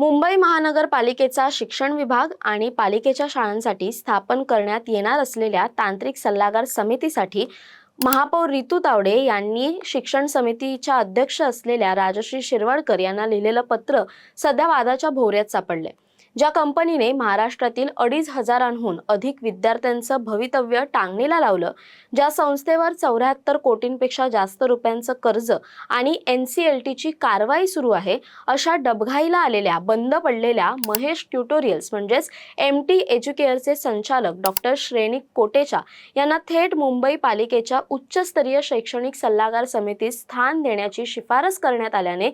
मुंबई महानगरपालिकेचा शिक्षण विभाग आणि पालिकेच्या शाळांसाठी स्थापन करण्यात येणार असलेल्या तांत्रिक सल्लागार समितीसाठी महापौर रितू तावडे यांनी शिक्षण समितीच्या अध्यक्ष असलेल्या राजश्री शिरवाडकर यांना लिहिलेलं पत्र सध्या वादाच्या भोवऱ्यात सापडले। ज्या कंपनीने महाराष्ट्रातील 2,500हून अधिक विद्यार्थ्यांचं भवितव्य टांगणीला लावलं, ज्या संस्थेवर 74 कोटींपेक्षा जास्त रुपयांचं कर्ज आणि NCLTची कारवाई सुरू आहे, अशा डबघाईला आलेल्या बंद पडलेल्या महेश ट्युटोरियल्स म्हणजेच MT एज्युकेअरचे संचालक डॉक्टर श्रेणिक कोटेचा यांना थेट मुंबई पालिकेच्या उच्चस्तरीय शैक्षणिक सल्लागार समितीत स्थान देण्याची शिफारस करण्यात आल्याने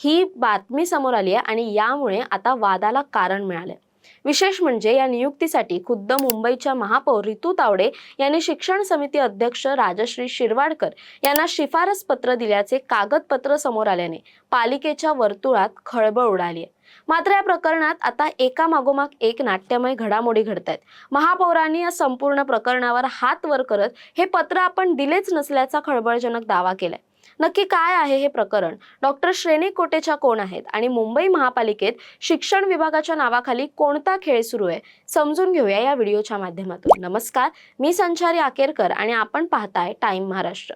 ही बातमी समोर आली आहे आणि यामुळे आता वादाला कारण मिळाले। विशेष म्हणजे या नियुक्तीसाठी खुद्द मुंबईच्या महापौर रितू तावडे यांनी शिक्षण समिती अध्यक्ष राजश्री शिरवाडकर यांना शिफारस पत्र दिल्याचे कागदपत्र समोर आल्याने पालिकेच्या वर्तुळात खळबळ उडाली आहे। मात्र या प्रकरणात आता एकामागोमाग एक नाट्यमय घडामोडी घडतायत। महापौरांनी या संपूर्ण प्रकरणावर हात वर करत हे पत्र आपण दिलेच नसल्याचा खळबळजनक दावा केलाय। नक्की काय आहे हे प्रकरण, डॉक्टर श्रेणिक कोटेचा कोण आहेत आणि मुंबई महापालिकेत शिक्षण विभागाच्या नावाखाली कोणता खेळ सुरू आहे, समजून घेऊया या व्हिडिओच्या माध्यमातून। नमस्कार, मी संचारी आकेरकर आणि आपण पाहताय टाइम महाराष्ट्र।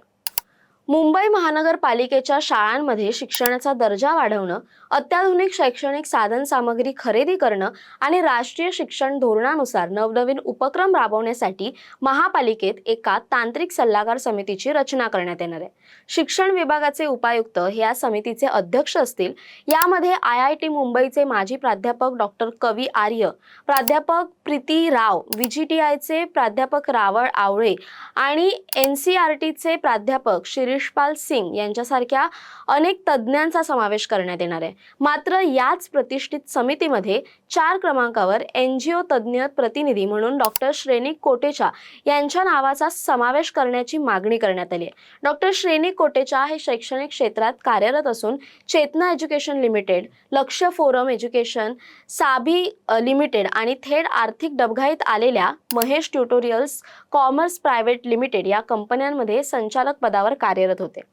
मुंबई महानगरपालिकेच्या शाळांमध्ये शिक्षणाचा दर्जा वाढवणं, अत्याधुनिक शैक्षणिक साधन सामग्री खरेदी करणं आणि राष्ट्रीय शिक्षण धोरणानुसार नवनवीन उपक्रम राबवण्यासाठी महापालिकेत एका तांत्रिक सल्लागार समितीची रचना करण्यात येणार आहे। शिक्षण विभागाचे उपायुक्त हे या समितीचे अध्यक्ष असतील। यामध्ये IIT मुंबईचे माजी प्राध्यापक डॉक्टर कवी आर्य, प्राध्यापक प्रीती राव, VGTIचे प्राध्यापक रावळ आवळे आणि NCERTचे प्राध्यापक शिरीषपाल सिंग यांच्यासारख्या अनेक तज्ज्ञांचा समावेश करण्यात येणार आहे। मात्र याच प्रतिष्ठित समितीमध्ये 4 क्रमांकावर NGO तज्ज्ञ प्रतिनिधी म्हणून डॉक्टर श्रेणिक कोटेचा यांच्या नावाचा समावेश करण्याची मागणी करण्यात आली आहे। डॉक्टर श्रेणिक कोटेचा हे शैक्षणिक क्षेत्रात कार्यरत असून चेतना एज्युकेशन लिमिटेड, लक्ष्य फोरम एज्युकेशन, साभी लिमिटेड आणि थेट आर्थिक डबघाईत आलेल्या Mahesh tutorials commerce private limited या कंपन्यांमध्ये संचालक पदावर कार्यरत होते।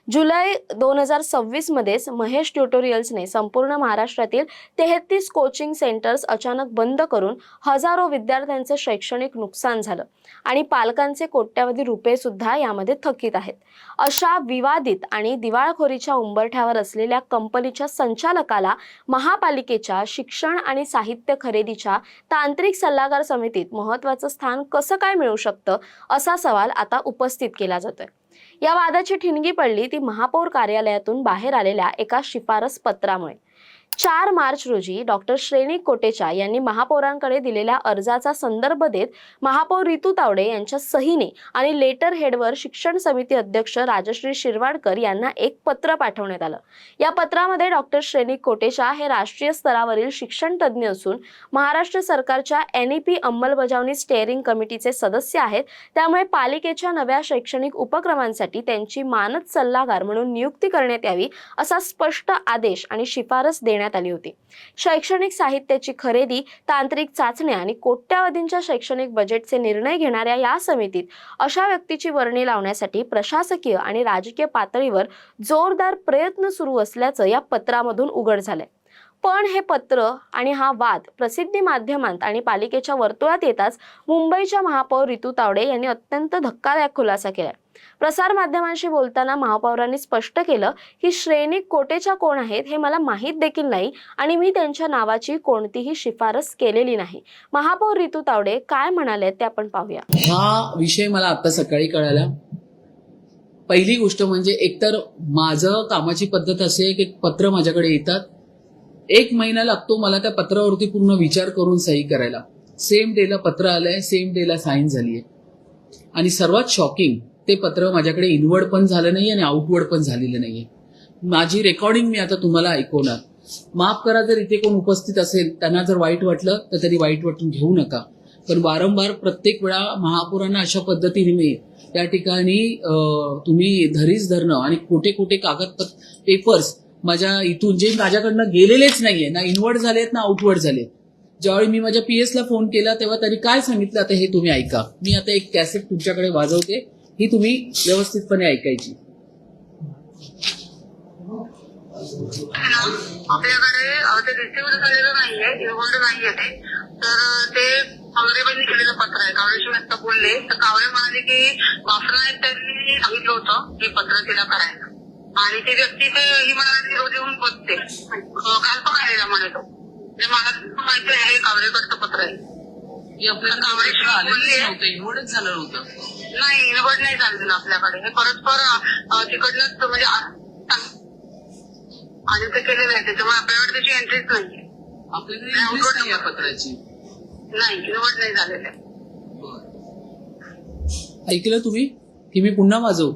जुलै 2026 मध्येच महेश ट्युटोरियल्सने संपूर्ण महाराष्ट्रातील 33 कोचिंग सेंटर्स अचानक बंद करून हजारो विद्यार्थ्यांचे शैक्षणिक नुकसान झालं आणि पालकांचे कोट्यवधी रुपये सुद्धा यामध्ये थकीत आहेत। अशा विवादित आणि दिवाळखोरीच्या उंबरठ्यावर असलेल्या कंपनीच्या संचालकाला महापालिकेच्या शिक्षण आणि साहित्य खरेदीच्या तांत्रिक सल्लागार समितीत महत्त्वाचं स्थान कसं काय मिळू शकतं, असा सवाल आता उपस्थित केला जातोय। या वादाची ठिणगी पडली ती महापौर कार्यालयातून बाहेर आलेल्या एका शिफारस पत्रामुळे। 4 मार्च रोजी डॉक्टर श्रेणिक कोटेचा यांनी महापौरांकडे दिलेल्या अर्जाचा संदर्भ देत महापौर रितू तावडे यांच्या सहीने आणि लेटर हेडवर शिक्षण समिती अध्यक्ष राजश्री शिरवाडकर यांना एक पत्र पाठवण्यात आलं। या पत्रामध्ये डॉक्टर श्रेणिक कोटेचा हे राष्ट्रीय स्तरावरील शिक्षण तज्ज्ञ असून महाराष्ट्र सरकारच्या NEP अंमलबजावणी स्टेअरिंग कमिटीचे सदस्य आहेत। त्यामुळे पालिकेच्या नव्या शैक्षणिक उपक्रमांसाठी त्यांची मानद सल्लागार म्हणून नियुक्ती करण्यात यावी असा स्पष्ट आदेश आणि शिफारस देण्यात आली होती। शैक्षणिक साहित्याची खरेदी, तांत्रिक चाचण्या आणि कोट्यावधींच्या शैक्षणिक बजेटचे निर्णय घेणाऱ्या या समितीत अशा व्यक्तीची वर्णी लावण्यासाठी प्रशासकीय आणि राजकीय पातळीवर जोरदार प्रयत्न सुरू असल्याचं या पत्रामधून उघड झालंय। पण हे पत्र आणि हा वाद प्रसिद्धी माध्यमांत आणि पालिकेच्या वर्तुळात येताच मुंबईच्या महापौर रितू तावडे यांनी अत्यंत धक्कादायक खुलासा केलाय। प्रसार माध्यमांशी बोलताना महापौरांनी स्पष्ट केलं की श्रेणिक कोटेचा कोण आहेत हे मला माहीत देखील नाही आणि मी त्यांच्या नावाची कोणतीही शिफारस केलेली नाही। महापौर रितू तावडे काय म्हणाले ते आपण पाहूया। हा विषय मला आता सकाळी कळाला। पहिली गोष्ट म्हणजे एकतर माझं कामाची पद्धत असे की पत्र माझ्याकडे येतात, 1 महिना लागतो मला त्या पत्रावरती पूर्ण विचार करून सही करायला। सेम डेला पत्र आलंय, सेम डेला साईन झालीय आणि सर्वात शॉकिंग ते पत्र माझ्याकडे इनवर्ड पण झालं नाही आणि आउटवर्ड पण झालेलं नाहीये। माझी रेकॉर्डिंग मी आता तुम्हाला ऐकवणार। माफ करा जर इथे कोण उपस्थित असेल त्यांना जर वाईट वाटलं तर तरी वाईट वाटून घेऊ नका, पण वारंवार प्रत्येक वेळा महापौरांना अशा पद्धतीने त्या ठिकाणी तुम्ही धरीच धरणं आणि कुठे कुठे पेपर्स माझ्या इथून जे माझ्याकडनं गेलेलेच नाहीये, ना इनवर्ड झालेत ना आउटवर्ड झालेत। ज्यावेळी मी माझ्या PS ला फोन केला तेव्हा त्यांनी काय सांगितलं आता हे तुम्ही ऐका। मी आता एक कॅसेट तुमच्याकडे वाजवते, ही तुम्ही व्यवस्थितपणे ऐकायची। आपल्याकडे ते रिसिव्ह झालेलं नाहीये, इन्व्हॉल्ड नाहीये ते. तर ते कावरेबाईंनी केलेलं पत्र आहे. कावरेशिवाय आता बोलले तर कावरे म्हणाले की वासनायक त्यांनी सांगितलं होतं की पत्र तिला करायला, आणि ती व्यक्ती ते ही म्हणाली रोज येऊन बघते. काल पण आलेला म्हणे तो. म्हणजे मला माहिती आहे हे कावरेकडचं पत्र आहे. कावरेशिवाय बोलले इन्व्हॉल्डच झालं नव्हतं. नाही, इन्व्हॉल्ड नाही झालेलं आपल्याकडे. हे परस्पर तिकडनंच म्हणजे आणि ते केलेलं आहे. त्याच्यामुळे आपल्याकडे त्याची एंट्रीच नाहीये. आपल्याकडे interest नाही या पत्राची. नाही, इन्व्हॉल्ड नाही झालेलं आहे. ऐकलं तुम्ही की मी पुन्हा वाजवू?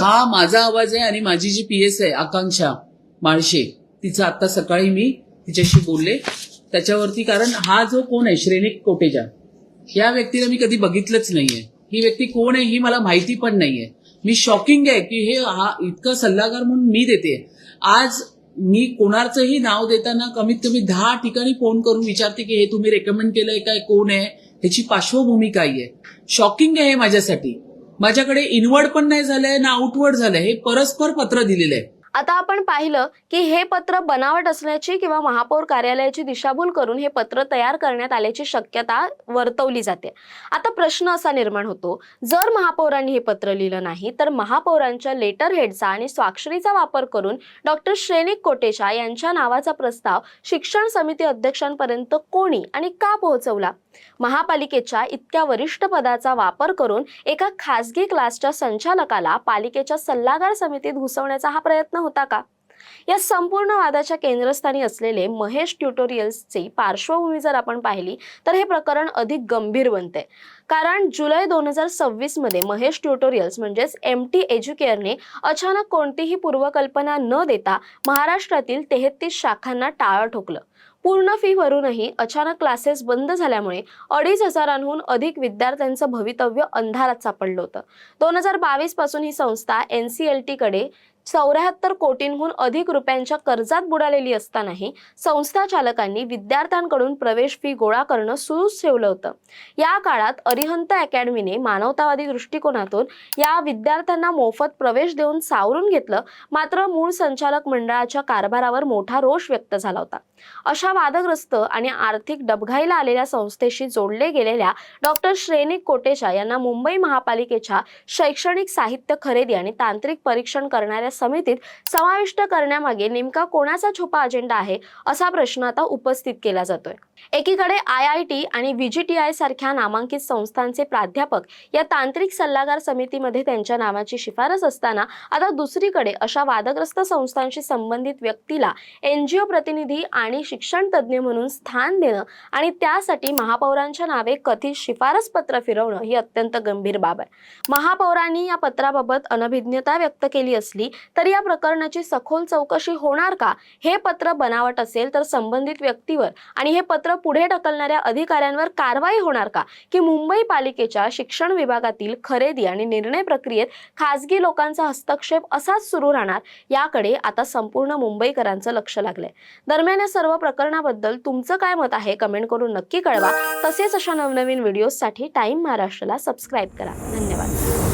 हा माझा आवाज आहे आणि माझी जी PS आहे आकांक्षा माळशे, तिचं आता सकाळी मी तिच्याशी बोलले त्याच्यावरती. कारण हा जो कोण आहे श्रेणिक कोटेचा, या व्यक्तीला मी कधी बघितलंच नाहीये. ही व्यक्ती कोण आहे ही मला माहिती पण नाहीये. मी शॉकिंग आहे की हे हा इतका सल्लागार म्हणून मी देते. आज मी कोणाचंही नाव देताना कमीत कमी 10 ठिकाणी फोन करून विचारते की हे तुम्ही रेकमेंड केलंय काय, कोण आहे, त्याची पार्श्वभूमी काय आहे. शॉकिंग आहे हे माझ्यासाठी. माझ्याकडे इनवर्ड पण नाही झालंय ना आउटवर्ड झालंय, हे परस्पर पत्र दिलेलं आहे. आता आपण पाहिलं की हे पत्र बनावट असण्याची किंवा महापौर कार्यालयाची दिशाभूल करून हे पत्र तयार करण्यात आल्याची शक्यता वर्तवली जाते. आता प्रश्न असा निर्माण होतो, जर महापौरांनी हे पत्र लिहिलं नाही तर महापौरांच्या लेटर हेडचा आणि स्वाक्षरीचा वापर करून डॉक्टर श्रेणिक कोटेचा यांच्या नावाचा प्रस्ताव शिक्षण समिती अध्यक्षांपर्यंत कोणी आणि का पोहोचवला? महापालिकेच्या इतक्या वरिष्ठ पदाचा वापर करून एका खासगी क्लासच्या संचालकाला पालिकेच्या सल्लागार समितीत घुसवण्याचा हा प्रयत्न होता का? या संपूर्ण वादाच्या केंद्रस्थानी असलेले महेश ट्युटोरियल्सची पार्श्वभूमी जर आपण पाहिली तर हे प्रकरण अधिक गंभीर बनते. कारण जुलै 2026 मध्ये महेश ट्युटोरियल्स म्हणजेच MT एज्युकेअरने अचानक कोणतीही पूर्वकल्पना न देता महाराष्ट्रातील 33 शाखांना टाळं ठोकलं. पूर्ण फी भरूनही अचानक क्लासेस बंद झाल्यामुळे 2,500हून अधिक विद्यार्थ्यांचं भवितव्य अंधारात सापडलं होतं. 2022 पासून ही संस्था NCLT कडे 74 कोटींहून अधिक रुपयांच्या कर्जात बुडालेली असतानाही संस्था चालकांनी विद्यार्थ्यांकडून प्रवेश फी गोळा करणं सुरूच ठेवलं होतं. या काळात अरिहंत अकॅडमीने मानवतावादी दृष्टिकोनातून या विद्यार्थ्यांना मोफत प्रवेश देऊन सावरून घेतलं. मात्र मूळ संचालक मंडळाच्या कारभारावर मोठा रोष व्यक्त झाला होता. अशा वादग्रस्त आणि आर्थिक डबघाईला आलेल्या संस्थेशी जोडले गेलेल्या डॉक्टर श्रेणिक कोटेचा यांना मुंबई महापालिकेच्या शैक्षणिक साहित्य खरेदी आणि तांत्रिक परीक्षण करणाऱ्या समितीत समाविष्ट करण्यामागे नेमका कोणाचा छुपा अजेंडा आहे असा प्रश्न आता उपस्थित केला जातोय. एकीकडे IIT आणि VGTI सारख्या नामांकित संस्थांचे प्राध्यापक या तांत्रिक सल्लागार समितीमध्ये त्यांच्या नावाची शिफारस असताना, आता दुसरीकडे अशा वादग्रस्त संस्थांशी संबंधित व्यक्तीला NGO प्रतिनिधी आणि शिक्षण तज्ज्ञ म्हणून स्थान देणं आणि त्यासाठी महापौरांच्या नावे कथित शिफारस पत्र फिरवणं ही अत्यंत गंभीर बाब आहे. महापौरांनी या पत्राबाबत अनभिज्ञता व्यक्त केली असली तरी या प्रकरणाची सखोल चौकशी होणार का? हे पत्र बनावट असेल तर संबंधित व्यक्तीवर आणि हे पत्र पुढे ढकलणाऱ्या अधिकाऱ्यांवर कारवाई होणार का? की मुंबई पालिकेच्या शिक्षण विभागातील खरेदी आणि निर्णय प्रक्रियेत खासगी लोकांचा हस्तक्षेप असाच सुरू राहणार? याकडे आता संपूर्ण मुंबईकरांचं लक्ष लागलंय. दरम्यान या सर्व प्रकरणाबद्दल तुमचं काय मत आहे कमेंट करून नक्की कळवा. तसेच अशा नवनवीन व्हिडिओसाठी टाइम महाराष्ट्राला सबस्क्राईब करा. धन्यवाद.